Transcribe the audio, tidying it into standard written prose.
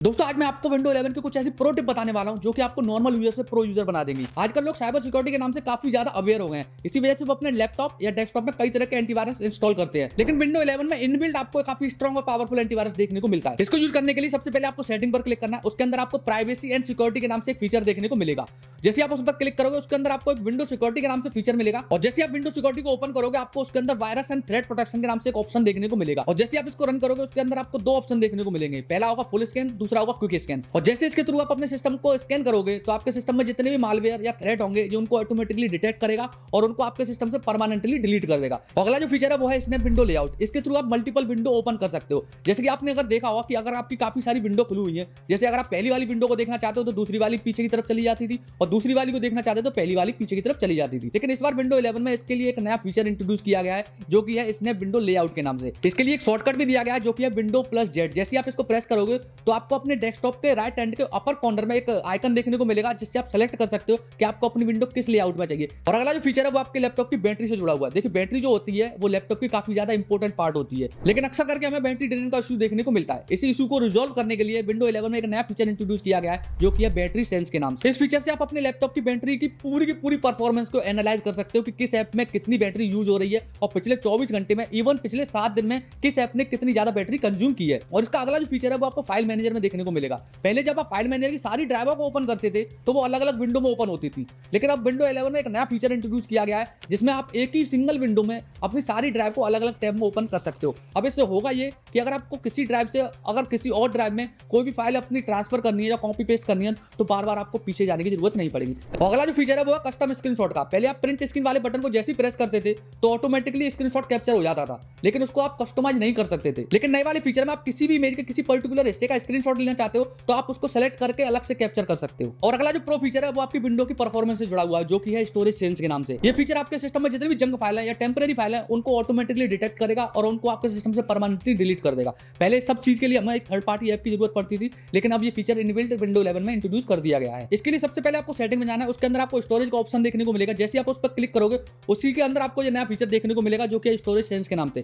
दोस्तों आज मैं आपको विंडो 11 के कुछ ऐसी प्रो टिप बताने वाला हूं जो कि आपको नॉर्मल यूजर से प्रो यूजर बना देंगी। आजकल लोग साइबर सिक्योरिटी के नाम से काफी ज्यादा अवेयर हो गए हैं। इसी वजह से वो अपने लैपटॉप या डेस्कटॉप में कई तरह के एंटीवायरस इंस्टॉल करते हैं, लेकिन विंडो 11 में इनबिल्ट आपको काफी स्ट्रॉन्ग और पावरफुल एंटीवायरस देखने को मिलता है। इसको यूज करने के लिए सबसे पहले आपको सेटिंग पर क्लिक करना है। उसके अंदर आपको प्राइवेसी एंड सिक्योरिटी के नाम से एक फीचर देखने को मिलेगा। जैसे आप उस पर क्लिक करोगे उसके अंदर आपको एक विंडो सिक्योरिटी के नाम से फीचर मिलेगा, और जैसे आप विंडो सिक्योरिटी को ओपन करोगे आपको उसके अंदर वायरस एंड थ्रेट प्रोटेक्शन के नाम से एक ऑप्शन देखने को मिलेगा। और जैसे आप इसको रन करोगे उसके अंदर आपको दो ऑप्शन देखने को मिलेंगे, पहला होगा फुल स्कैन, दूसरा होगा क्विक स्कैन। और जैसे इसके थ्रू आप अपने सिस्टम को स्कैन करोगे तो आपके सिस्टम में जितने भी मालवेयर या थ्रेट होंगे जो उनको ऑटोमेटिकली डिटेक्ट करेगा और उनको आपके सिस्टम से परमानेंटली डिलीट कर देगा। अगला जो फीचर है वो है स्नैप विंडो लेआउट। इसके थ्रू आप मल्टीपल विंडो ओपन कर सकते हो। जैसे कि आपने अगर देखा होगा कि अगर आपकी काफी सारी विंडो खुली हुई है, जैसे अगर आप पहली वाली विंडो को देखना चाहते हो तो दूसरी वाली पीछे की तरफ चली जाती थी, और दूसरी वाली को देखना चाहते हो तो पहली वाली पीछे की तरफ चली जाती थी। लेकिन इस बार विंडो 11 में इसके लिए एक नया फीचर इंट्रोड्यूस किया गया है जो कि है स्नैप विंडो लेआउट के नाम से। इसके लिए एक शॉर्टकट भी दिया गया है जो कि है विंडो प्लस जेड। जैसे आप इसको प्रेस करोगे तो आपको अपने डेस्कटॉप के राइट हैंड के अपर कॉर्नर में एक आइकन देखने को मिलेगा जिससे आप सेलेक्ट कर सकते हो कि आपको अपनी विंडो किस लेआउट में चाहिए। और अगला जो फीचर है वो आपके लैपटॉप की बैटरी से जुड़ा हुआ है। देखिए बैटरी जो होती है वो लैपटॉप की काफी ज्यादा इंपॉर्टेंट पार्ट होती है, लेकिन अक्सर करके हमें बैटरी ड्रेन का इशू देखने को मिलता है। इसी इशू को रिजॉल्व करने के लिए विंडो 11 में एक नया फीचर इंट्रोड्यूस किया गया है जो कि है बैटरी सेंस के नाम से। इस फीचर से आप अपने लैपटॉप की बैटरी की पूरी परफॉर्मेंस को एनालाइज कर सकते हो कि किस ऐप में कितनी बैटरी यूज हो रही है, और पिछले 24 घंटे में, इवन पिछले 7 दिन में किस ऐप ने कितनी ज्यादा बैटरी कंज्यूम की है। और इसका अगला जो फीचर है वो आपको फाइल मैनेजर में देखने को मिलेगा। पहले जब आप फाइल मैनेजर की सारी ड्राइवर को ओपन करते थे तो वो अलग अलग विंडो में ओपन होती थी, लेकिन अब विंडो 11 में एक नया फीचर इंट्रोड्यूस किया गया है जिसमें आप एक ही सिंगल विंडो में अपनी सारी ड्राइव को अलग अलग टैब में ओपन कर सकते हो। अब इससे होगा ये कि अगर आपको किसी ड्राइव से अगर किसी और ड्राइव में कोई भी फाइल अपनी ट्रांसफर करनी है या कॉपी पेस्ट करनी है तो बार बार आपको पीछे जाने की जरूरत नहीं पड़ेगी। अगला जो फीचर है वो है कस्टम स्क्रीनशॉट का। पहले आप प्रिंट स्क्रीन वाले बटन को जैसे ही प्रेस करते थे तो ऑटोमेटिकली स्क्रीनशॉट कैप्चर हो जाता था, लेकिन उसको आप कस्टमाइज नहीं कर सकते थे। लेकिन नए वाले फीचर में आप किसी भी इमेज के किसी पर्टिकुलर हिस्से का स्क्रीनशॉट लेना चाहते हो तो आप उसको सेलेक्ट करके अलग से कैप्चर कर सकते हो। और अगला जो प्रो फीचर है वो आपकी विंडो की परफॉर्मेंस से जुड़ा हुआ है जो कि है स्टोरेज सेंस के नाम से। ये फीचर आपके सिस्टम में जितने भी जंक फाइल है या टेम्परेरी फाइल है उनको ऑटोमेटिकली डिटेक्ट करेगा और उनको आपके सिस्टम से परमानेंटली डिलीट कर देगा। पहले सब चीज के लिए हमें एक थर्ड पार्टी ऐप की जरूरत पड़ती थी, लेकिन अब ये फीचर इनबिल्ट विंडो 11 में इंट्रोड्यूस कर दिया गया है। इसके लिए सबसे पहले आपको सेटिंग में जाना है। उसके अंदर आपको स्टोरेज का ऑप्शन देखने को मिलेगा। जैसे आप उस पर क्लिक करोगे उसी के अंदर आपको ये नया फीचर देखने को मिलेगा जो कि स्टोरेज सेंस के नाम से।